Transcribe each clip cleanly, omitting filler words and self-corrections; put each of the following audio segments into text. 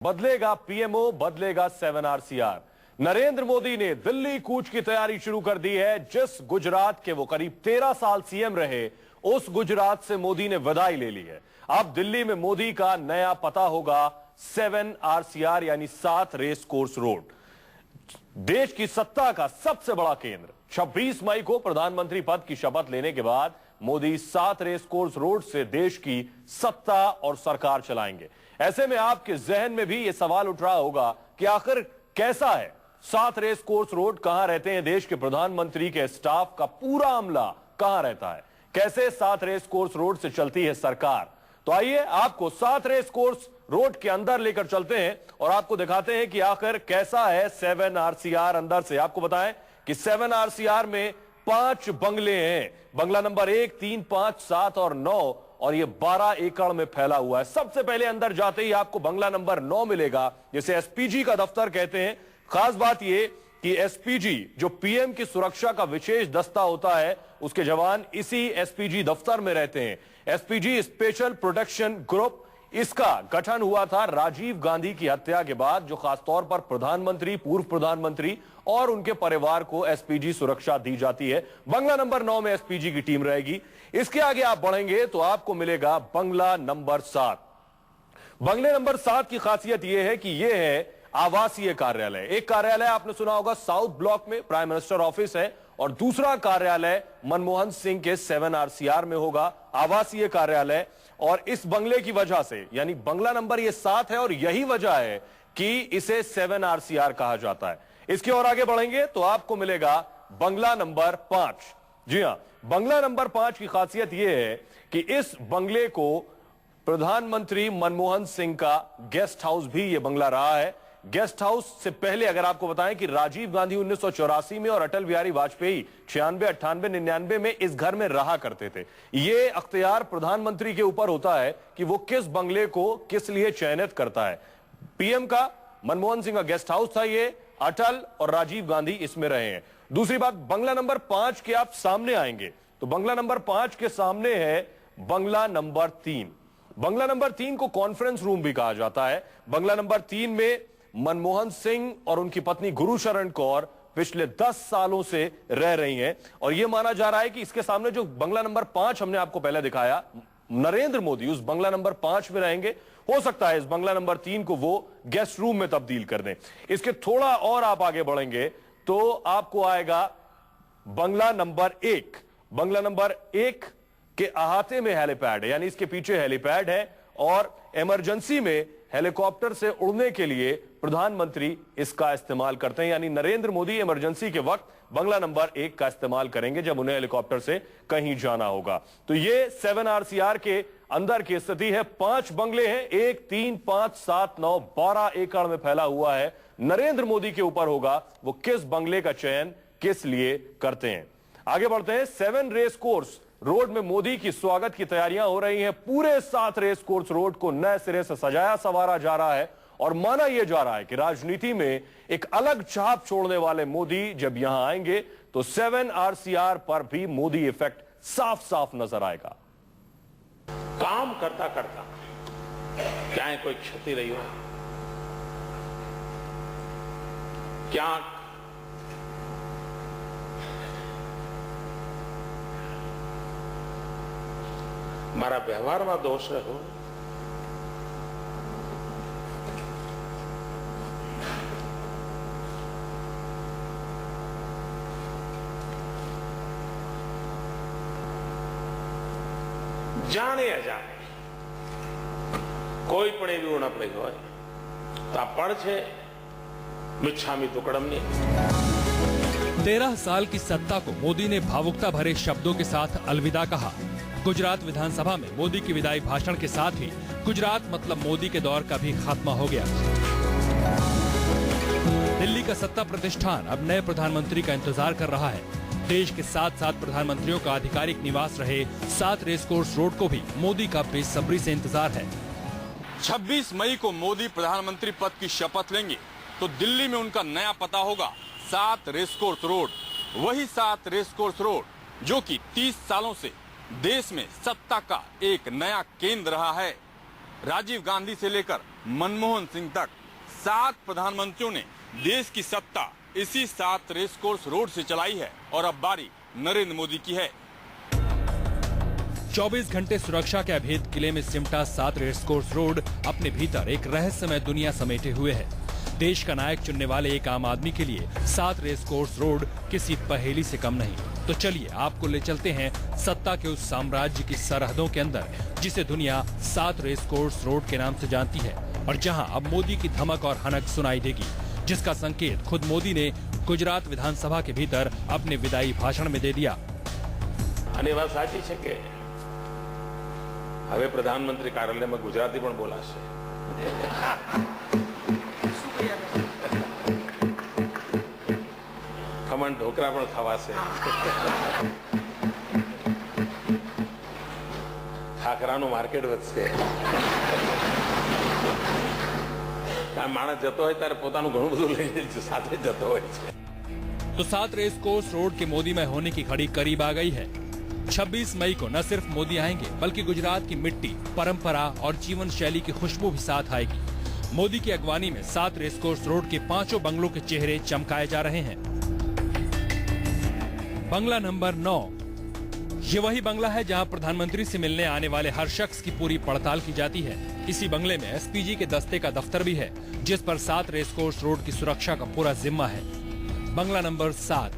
बदलेगा पीएमओ, बदलेगा 7 RCR। नरेंद्र मोदी ने दिल्ली कूच की तैयारी शुरू कर दी है। जिस गुजरात के वो करीब 13 साल सीएम रहे, उस गुजरात से मोदी ने विदाई ले ली है। अब दिल्ली में मोदी का नया पता होगा 7 RCR यानी 7 रेस कोर्स रोड। देश की सत्ता का सबसे बड़ा केंद्र। 26 मई को प्रधानमंत्री पद की शपथ लेने के बाद मोदी 7 रेस कोर्स रोड से देश की सत्ता और सरकार चलाएंगे। ऐसे में आपके जहन में भी यह सवाल उठ रहा होगा कि आखिर कैसा है 7 रेस कोर्स रोड, कहां रहते हैं देश के प्रधानमंत्री के स्टाफ का पूरा अमला, कहां रहता है, कैसे 7 रेस कोर्स रोड से चलती है सरकार। तो आइए आपको 7 रेस कोर्स रोड के अंदर लेकर चलते हैं और आपको दिखाते हैं कि आखिर कैसा है 7 RCR अंदर से। आपको बताएं कि 7 RCR में 5 बंगले हैं। बंगला नंबर 1, 3, 5, 7 और 9, और ये 12 एकड़ में फैला हुआ है। सबसे पहले अंदर जाते ही आपको बंगला नंबर 9 मिलेगा, जिसे एसपीजी का दफ्तर कहते हैं। खास बात यह कि एसपीजी जो पीएम की सुरक्षा का विशेष दस्ता होता है, उसके जवान इसी एसपीजी दफ्तर में रहते हैं। एसपीजी स्पेशल प्रोटेक्शन ग्रुप, इसका गठन हुआ था राजीव गांधी की हत्या के बाद, जो खासतौर पर प्रधानमंत्री, पूर्व प्रधानमंत्री और उनके परिवार को एसपीजी सुरक्षा दी जाती है। बंगला नंबर 9 में एसपीजी की टीम रहेगी। इसके आगे आप बढ़ेंगे तो आपको मिलेगा बंगला नंबर 7। बंगले नंबर 7 की खासियत यह है कि यह है आवासीय कार्यालय। एक कार्यालय आपने सुना होगा साउथ ब्लॉक में प्राइम मिनिस्टर ऑफिस है, और दूसरा कार्यालय मनमोहन सिंह के 7 RCR में होगा, आवासीय कार्यालय। और इस बंगले की वजह से, यानी बंगला नंबर ये 7 है, और यही वजह है कि इसे 7 RCR कहा जाता है। इसके और आगे बढ़ेंगे तो आपको मिलेगा बंगला नंबर 5। जी हां, बंगला नंबर 5 की खासियत यह है कि इस बंगले को प्रधानमंत्री मनमोहन सिंह का गेस्ट हाउस भी यह बंगला रहा है। गेस्ट हाउस से पहले अगर आपको बताएं कि राजीव गांधी 1984 में और अटल बिहारी वाजपेयी 96, 98, 99 में इस घर में रहा करते थे। यह अख्तियार प्रधानमंत्री के ऊपर होता है कि वो किस बंगले को किस लिए चयनित करता है। पीएम का मनमोहन सिंह का गेस्ट हाउस था, ये अटल और राजीव गांधी इसमें रहे हैं। दूसरी बात, बंगला नंबर 5 के आप सामने आएंगे तो बंगला नंबर 5 के सामने है बंगला नंबर 3। बंगला नंबर 3 को कॉन्फ्रेंस रूम भी कहा जाता है। बंगला नंबर 3 में मनमोहन सिंह और उनकी पत्नी गुरुशरण कौर पिछले 10 सालों से रह रही हैं, और यह माना जा रहा है कि इसके सामने जो बंगला नंबर 5 हमने आपको पहले दिखाया, नरेंद्र मोदी उस बंगला नंबर 5 में रहेंगे। हो सकता है इस बंगला नंबर 3 को वो गेस्ट रूम में तब्दील कर दें। इसके थोड़ा और आप आगे बढ़ेंगे तो आपको आएगा बंगला नंबर 1। बंगला नंबर 1 के अहाते में हेलीपैड है, यानी इसके पीछे हेलीपैड है, और इमरजेंसी में हेलीकॉप्टर से उड़ने के लिए प्रधानमंत्री इसका इस्तेमाल करते हैं। यानी नरेंद्र मोदी इमरजेंसी के वक्त बंगला नंबर 1 का इस्तेमाल करेंगे जब उन्हें हेलीकॉप्टर से कहीं जाना होगा। तो ये 7 RCR के अंदर की स्थिति है। 5 बंगले हैं, 1, 3, 5, 7, 9, 12 एकड़ में फैला हुआ है। नरेंद्र मोदी के ऊपर होगा वो किस बंगले का चयन किस लिए करते हैं। आगे बढ़ते हैं। 7 रेस कोर्स रोड में मोदी की स्वागत की तैयारियां हो रही हैं। पूरे 7 रेस कोर्स रोड को नए सिरे से सजाया संवारा जा रहा है, और माना यह जा रहा है कि राजनीति में एक अलग छाप छोड़ने वाले मोदी जब यहां आएंगे तो 7 RCR पर भी मोदी इफेक्ट साफ साफ नजर आएगा। काम करता करता क्या कोई क्षति रही हो, क्या મારા વ્યવહારમાં દોષ રહ્યો, જાણે અજાણે કોઈ પણ એવી ઉણપ રહી હોય તો આ પણ છે મિચ્છામી દુક્કડમની। 13 साल की सत्ता को मोदी ने भावुकता भरे शब्दों के साथ अलविदा कहा। गुजरात विधानसभा में मोदी की विदाई भाषण के साथ ही गुजरात मतलब मोदी के दौर का भी खात्मा हो गया। दिल्ली का सत्ता प्रतिष्ठान अब नए प्रधानमंत्री का इंतजार कर रहा है। देश के 7 प्रधानमंत्रियों का आधिकारिक निवास रहे 7 रेस कोर्स रोड को भी मोदी का बेसब्री से इंतजार है। 26 मई को मोदी प्रधानमंत्री पद की शपथ लेंगे तो दिल्ली में उनका नया पता होगा 7 रेस कोर्स रोड। वही 7 रेस कोर्स रोड जो कि 30 सालों से देश में सत्ता का एक नया केंद्र रहा है। राजीव गांधी से लेकर मनमोहन सिंह तक 7 प्रधानमंत्रियों ने देश की सत्ता इसी 7 रेस कोर्स रोड से चलाई है और अब बारी नरेंद्र मोदी की है। 24 घंटे सुरक्षा के अभेद किले में सिमटा 7 रेस कोर्स रोड अपने भीतर एक रहस्यमय दुनिया समेटे हुए है। देश का नायक चुनने वाले एक आम आदमी के लिए 7 रेस कोर्स रोड किसी पहेली से कम नहीं। तो चलिए आपको ले चलते हैं सत्ता के उस साम्राज्य की सरहदों के अंदर जिसे दुनिया 7 रेस कोर्स रोड के नाम से जानती है और जहां अब मोदी की धमक और हनक सुनाई देगी, जिसका संकेत खुद मोदी ने गुजरात विधानसभा के भीतर अपने विदाई भाषण में दे दिया। અને વાત સાચી છે કે હવે પ્રધાનમંત્રી કાર્યાલયમાં ગુજરાતી પણ બોલાશે। ખમણ ઢોકરા પણ ખવાશે, ખાખરાનું માર્કેટ વધશે। માણસ જતો હોય ત્યારે પોતાનું ઘણું બધું લઈને સાથે જતો હોય છે। तो 7 रेस कोर्स रोड के मोदीमय होने की घड़ी करीब आ गई है। 26 मई को न सिर्फ मोदी आएंगे बल्कि गुजरात की मिट्टी, परंपरा और जीवन शैली की खुशबू भी साथ आएगी। मोदी की अगवानी में 7 रेस कोर्स रोड के 5 बंगलों के चेहरे चमकाए जा रहे हैं। बंगला नंबर 9, ये वही बंगला है जहां प्रधानमंत्री से मिलने आने वाले हर शख्स की पूरी पड़ताल की जाती है। इसी बंगले में एसपीजी के दस्ते का दफ्तर भी है, जिस पर 7 रेस कोर्स रोड की सुरक्षा का पूरा जिम्मा है। बंगला नंबर 7,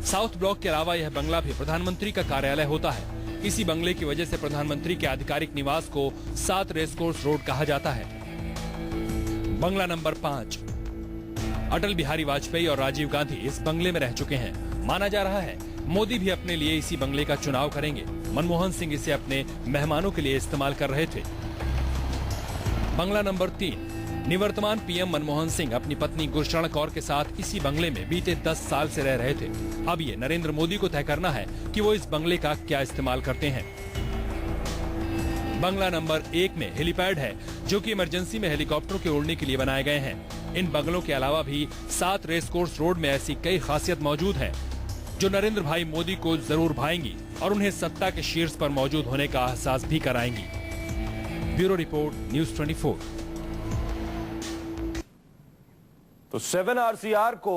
साउथ ब्लॉक के अलावा यह बंगला भी प्रधानमंत्री का कार्यालय होता है। इसी बंगले की वजह से प्रधानमंत्री के आधिकारिक निवास को 7 रेस कोर्स रोड कहा जाता है। बंगला नंबर 5, अटल बिहारी वाजपेयी और राजीव गांधी इस बंगले में रह चुके हैं। माना जा रहा है मोदी भी अपने लिए इसी बंगले का चुनाव करेंगे। मनमोहन सिंह इसे अपने मेहमानों के लिए इस्तेमाल कर रहे थे। बंगला नंबर 3, निवर्तमान पीएम मनमोहन सिंह अपनी पत्नी गुरशरण कौर के साथ इसी बंगले में बीते 10 साल से रह रहे थे। अब ये नरेंद्र मोदी को तय करना है कि वो इस बंगले का क्या इस्तेमाल करते हैं। बंगला नंबर 1 में हेलीपैड है, जो कि इमरजेंसी में हेलीकॉप्टर के उड़ने के लिए बनाए गए हैं। इन बंगलों के अलावा भी 7 रेस कोर्स रोड में ऐसी कई खासियत मौजूद है जो नरेंद्र भाई मोदी को जरूर भाएंगी और उन्हें सत्ता के शीर्ष पर मौजूद होने का एहसास भी कराएंगी। Bureau report, news 24। तो 7RCR को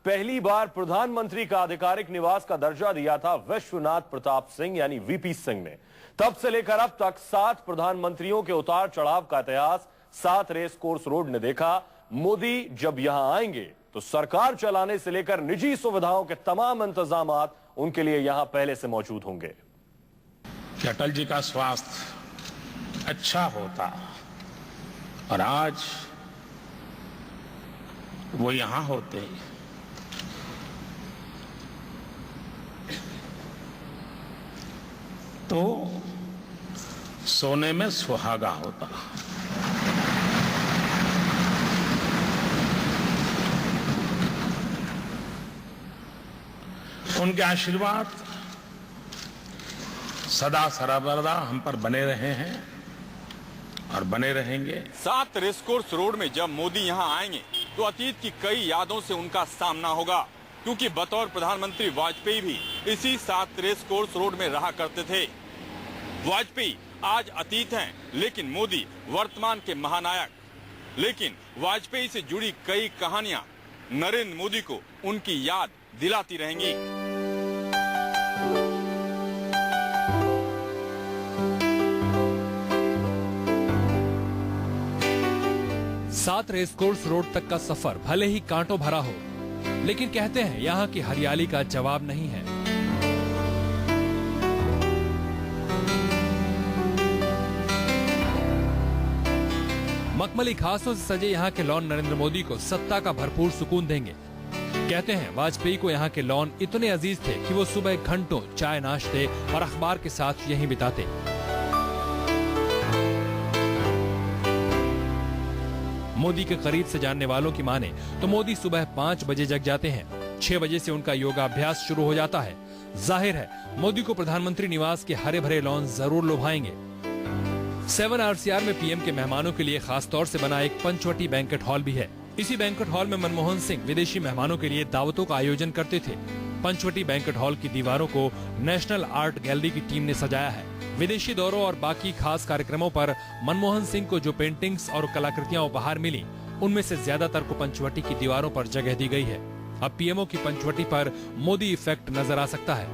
पहली बार प्रधानमंत्री का आधिकारिक निवास का दर्जा दिया था विश्वनाथ प्रताप सिंह यानी वीपी सिंह ने। तब से लेकर अब तक 7 प्रधानमंत्रियों के उतार चढ़ाव का इतिहास 7 रेस कोर्स रोड ने देखा। मोदी जब यहां आएंगे तो सरकार चलाने से लेकर निजी सुविधाओं के तमाम इंतजामात उनके लिए यहां पहले से मौजूद होंगे। कि अटल जी का स्वास्थ्य अच्छा होता और आज वो यहां होते, तो सोने में सुहागा होता। उनके आशीर्वाद सदा सर्वदा हम पर बने रहे हैं और बने रहेंगे। 7 रेस कोर्स रोड में जब मोदी यहां आएंगे तो अतीत की कई यादों से उनका सामना होगा, क्योंकि बतौर प्रधानमंत्री वाजपेयी भी इसी 7 रेस कोर्स रोड में रहा करते थे। वाजपेयी आज अतीत हैं, लेकिन मोदी वर्तमान के महानायक। लेकिन वाजपेयी से जुड़ी कई कहानियां नरेंद्र मोदी को उनकी याद दिलाती रहेंगी। 7 रेस कोर्स रोड तक का सफर भले ही कांटों भरा हो, लेकिन कहते हैं यहाँ की हरियाली का जवाब नहीं है। मखमली घासों से सजे यहाँ के लॉन नरेंद्र मोदी को सत्ता का भरपूर सुकून देंगे। कहते हैं वाजपेयी को यहाँ के लॉन इतने अजीज थे कि वो सुबह घंटों चाय नाश्ते और अखबार के साथ यहीं बिताते। मोदी के करीब से जानने वालों की माने तो मोदी सुबह 5 बजे जग जाते हैं। 6 बजे से उनका योगाभ्यास शुरू हो जाता है। जाहिर है मोदी को प्रधानमंत्री निवास के हरे भरे लॉन जरूर लुभाएंगे। 7RCR में पीएम के मेहमानों के लिए खास तौर से बना एक पंचवटी बैंकेट हॉल भी है। इसी बैंकेट हॉल में मनमोहन सिंह विदेशी मेहमानों के लिए दावतों का आयोजन करते थे। पंचवटी बैंक्वेट हॉल की दीवारों को नेशनल आर्ट गैलरी की टीम ने सजाया है। विदेशी दौरों और बाकी खास कार्यक्रमों पर मनमोहन सिंह को जो पेंटिंग्स और कलाकृतियां उपहार मिली, उनमें से ज्यादातर को पंचवटी की दीवारों पर जगह दी गई है। अब पीएमओ की पंचवटी पर मोदी इफेक्ट नजर आ सकता है।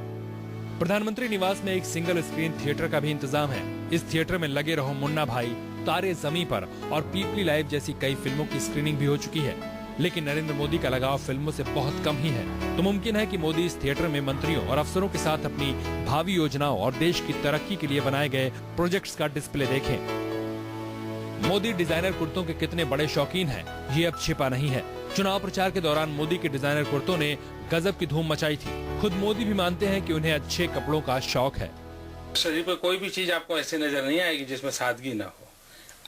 प्रधानमंत्री निवास में एक सिंगल स्क्रीन थिएटर का भी इंतजाम है। इस थिएटर में लगे रहो मुन्ना भाई, तारे ज़मीं पर और पीपली लाइव जैसी कई फिल्मों की स्क्रीनिंग भी हो चुकी है। लेकिन नरेंद्र मोदी का लगाव फिल्मों से बहुत कम ही है, तो मुमकिन है कि मोदी इस थिएटर में मंत्रियों और अफसरों के साथ अपनी भावी योजनाओं और देश की तरक्की के लिए बनाए गए प्रोजेक्ट्स का डिस्प्ले देखें। मोदी डिजाइनर कुर्तों के कितने बड़े शौकीन हैं, ये अब छिपा नहीं है। चुनाव प्रचार के दौरान मोदी के डिजाइनर कुर्तों ने गजब की धूम मचाई थी। खुद मोदी भी मानते हैं कि उन्हें अच्छे कपड़ों का शौक है। शरीर पर कोई भी चीज आपको ऐसे नजर नहीं आएगी जिसमें सादगी ना हो।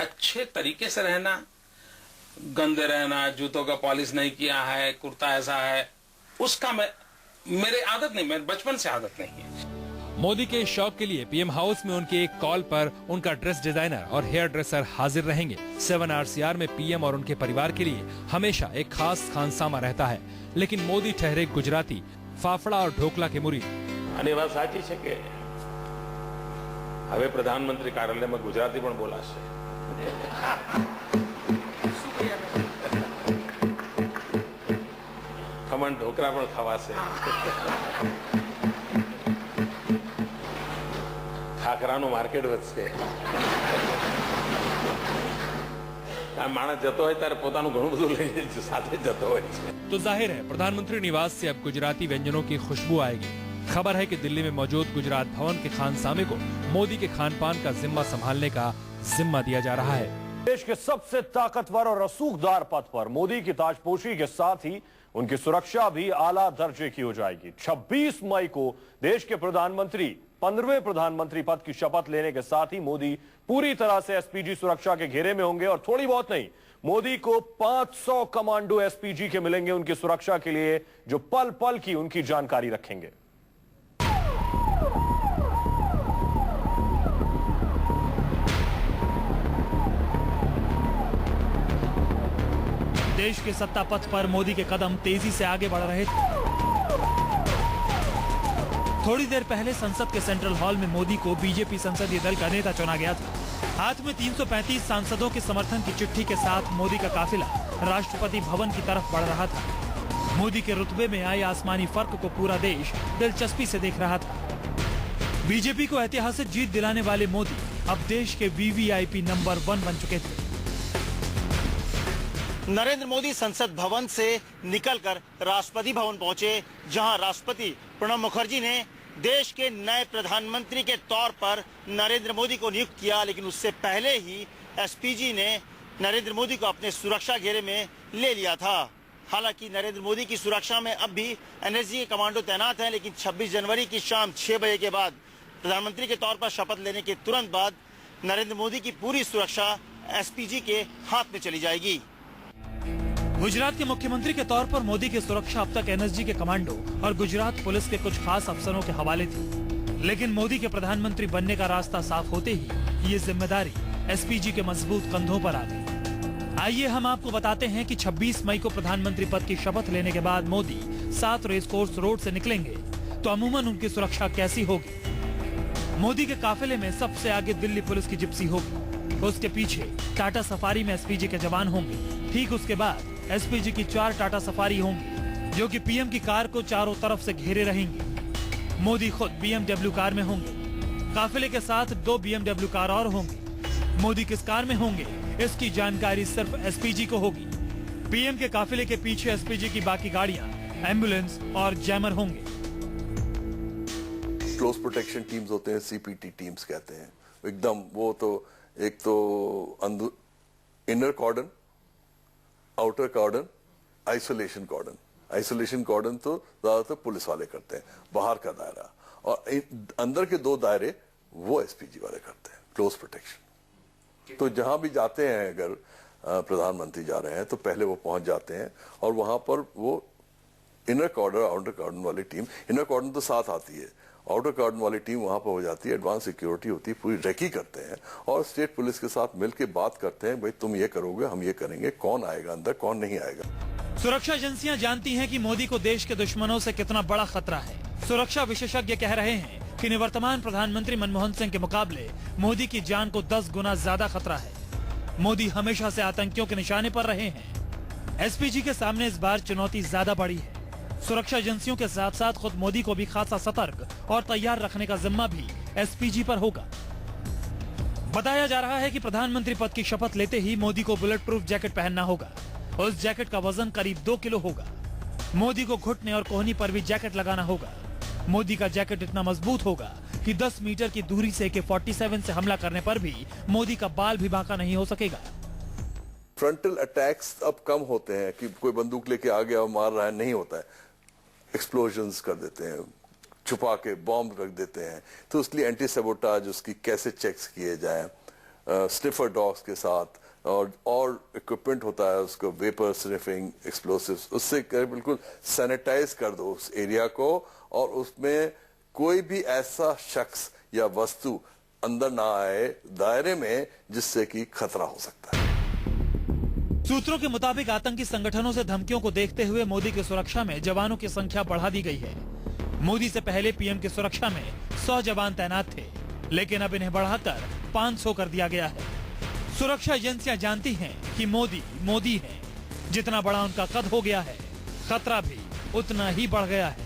अच्छे तरीके से रहना, गंदे रहना, जूतों का पॉलिश नहीं किया है, कुर्ता ऐसा है, उसका मेरे आदत नहीं, मेरे बचपन से आदत नहीं है। मोदी के इस शौक के लिए पीएम हाउस में उनके एक कॉल पर उनका ड्रेस डिजाइनर और हेयर ड्रेसर हाजिर रहेंगे। 7 RCR में पीएम और उनके परिवार के लिए हमेशा एक खास खानसामा रहता है, लेकिन मोदी ठहरे गुजराती, फाफड़ा और ढोकला के मुरीद। અને વાત સાચી છે કે હવે પ્રધાનમંત્રી કાર્યાલયમાં ગુજરાતી પણ બોલાશે। ખમણ ઢોકળા પણ ખવાશે, ખાખરાનું માર્કેટ વધશે। આ માણસ જતો હોય ત્યારે પોતાનું ઘણું બધું લઈને સાથે જતો હોય છે। तो जाहिर है प्रधानमंत्री निवास से अब गुजराती व्यंजनों की खुशबू आएगी। खबर है कि दिल्ली में मौजूद गुजरात भवन के खानसामे को मोदी के खान पान का जिम्मा संभालने का जिम्मा दिया जा रहा है। देश के सबसे ताकतवर और रसूखदार पद पर मोदी की ताजपोशी के साथ ही उनकी सुरक्षा भी आला दर्जे की हो जाएगी। 26 मई को देश के प्रधानमंत्री 15वें प्रधानमंत्री पद की शपथ लेने के साथ ही मोदी पूरी तरह से एसपीजी सुरक्षा के घेरे में होंगे। और थोड़ी बहुत नहीं, मोदी को 500 कमांडो एसपीजी के मिलेंगे उनकी सुरक्षा के लिए, जो पल पल की उनकी जानकारी रखेंगे। देश के सत्ता पथ पर मोदी के कदम तेजी से आगे बढ़ रहे थे। थोड़ी देर पहले संसद के सेंट्रल हॉल में मोदी को बीजेपी संसदीय दल का नेता चुना गया था। हाथ में 335 सांसदों के समर्थन की चिट्ठी के साथ मोदी का काफिला राष्ट्रपति भवन की तरफ बढ़ रहा था। मोदी के रुतबे में आए आसमानी फर्क को पूरा देश दिलचस्पी से देख रहा था। बीजेपी को ऐतिहासिक जीत दिलाने वाले मोदी अब देश के वीवीआईपी नंबर 1 बन चुके थे। नरेंद्र मोदी संसद भवन से निकलकर राष्ट्रपति भवन पहुंचे, जहां राष्ट्रपति प्रणब मुखर्जी ने देश के नए प्रधानमंत्री के तौर पर नरेंद्र मोदी को नियुक्त किया। लेकिन उससे पहले ही एसपीजी ने नरेंद्र मोदी को अपने सुरक्षा घेरे में ले लिया था। हालांकि नरेंद्र मोदी की सुरक्षा में अब भी एनएसजी के कमांडो तैनात हैं, लेकिन 26 जनवरी की शाम 6 बजे के बाद प्रधानमंत्री के तौर पर शपथ लेने के तुरंत बाद नरेंद्र मोदी की पूरी सुरक्षा एसपीजी के हाथ में चली जाएगी। गुजरात के मुख्यमंत्री के तौर पर मोदी की सुरक्षा अब तक एनएसजी के कमांडो और गुजरात पुलिस के कुछ खास अफसरों के हवाले थी। लेकिन मोदी के प्रधानमंत्री बनने का रास्ता साफ होते ही ये जिम्मेदारी एसपीजी के मजबूत कंधों पर आ गई। आइए हम आपको बताते हैं कि 26 मई को प्रधानमंत्री पद की शपथ लेने के बाद मोदी 7 रेसकोर्स रोड से निकलेंगे तो अमूमन उनकी सुरक्षा कैसी होगी। मोदी के काफिले में सबसे आगे दिल्ली पुलिस की जिप्सी होगी, उसके पीछे टाटा सफारी में एसपीजी के जवान होंगे, ठीक उसके बाद एसपीजी की 4 टाटा सफारी होंगी जो कि पीएम की कार को चारों तरफ से घेरे रहेंगी। मोदी खुद बीएमडब्ल्यू कार में होंगे, काफिले के साथ 2 बीएमडब्ल्यू कार और होंगी। मोदी किस कार में होंगे इसकी जानकारी सिर्फ एसपीजी को होगी। पीएम के काफिले के पीछे एसपीजी की बाकी गाड़ियां, एम्बुलेंस और जैमर होंगे। क्लोज प्रोटेक्शन टीम्स होते हैं, सीपीटी टीम्स कहते हैं एकदम। वो तो एक तो इनर कॉर्डन, आउटर कॉर्डन, आइसोलेशन कॉर्डन। आइसोलेशन कॉर्डन तो ज्यादातर पुलिस वाले करते हैं, बाहर का दायरा, और अंदर के 2 दायरे वो एसपीजी वाले करते हैं, क्लोज प्रोटेक्शन। तो जहां भी जाते हैं, अगर प्रधानमंत्री जा रहे हैं तो पहले वो पहुंच जाते हैं और वहां पर वो इनर कॉर्डन, आउटर कॉर्डन वाली टीम, इनर कॉर्डन तो साथ आती है, आउटर कॉर्डन वाली टीम वहां पर हो जाती है, एडवांस सिक्योरिटी होती है, पूरी रेकी करते हैं और स्टेट पुलिस के साथ मिलकर बात करते हैं, भाई तुम ये करोगे, हम ये करेंगे, कौन आएगा अंदर, कौन नहीं आएगा। सुरक्षा एजेंसियां जानती हैं कि मोदी को देश के दुश्मनों से कितना बड़ा खतरा है। सुरक्षा विशेषज्ञ कह रहे हैं कि निवर्तमान प्रधानमंत्री मनमोहन सिंह के मुकाबले मोदी की जान को 10 गुना ज्यादा खतरा है। मोदी हमेशा से आतंकियों के निशाने पर रहे हैं। एसपीजी के सामने इस बार चुनौती ज्यादा बड़ी है। सुरक्षा एजेंसियों के साथ साथ खुद मोदी को भी खासा सतर्क और तैयार रखने का जिम्मा भी एसपीजी पर होगा। बताया जा रहा है कि प्रधानमंत्री पद की शपथ लेते ही मोदी को बुलेट प्रूफ जैकेट पहनना होगा। उस जैकेट का वजन करीब 2 किलो होगा। मोदी को घुटने और कोहनी पर भी जैकेट लगाना होगा। मोदी का जैकेट इतना मजबूत होगा कि 10 मीटर की दूरी से AK-47 से हमला करने पर भी मोदी का बाल भी बांका नहीं हो सकेगा। फ्रंटल अटैक्स अब कम होते हैं कि कोई बंदूक लेके आ गया और मार रहा है, नहीं होता है। एक्सप्लोजन्स कर देते हैं, छुपा के बॉम्ब रख देते हैं। तो इसलिए एंटी सबोटाज उसकी कैसे चेक्स किए जाएं, स्निफर डॉग्स के साथ और इक्विपमेंट होता है उसको, वेपर स्निफिंग एक्सप्लोसिव्स, उससे बिल्कुल सैनिटाइज कर दो उस एरिया को और उसमें कोई भी ऐसा शख्स या वस्तु अंदर ना आए दायरे में जिससे कि खतरा हो सकता है। सूत्रों के मुताबिक आतंकी संगठनों से धमकियों को देखते हुए मोदी की सुरक्षा में जवानों की संख्या बढ़ा दी गई है। मोदी से पहले पीएम की सुरक्षा में 100 जवान तैनात थे, लेकिन अब इन्हें बढ़ाकर 500 कर दिया गया है। सुरक्षा एजेंसियां जानती हैं कि मोदी हैं। जितना बड़ा उनका कद हो गया है, खतरा भी उतना ही बढ़ गया है।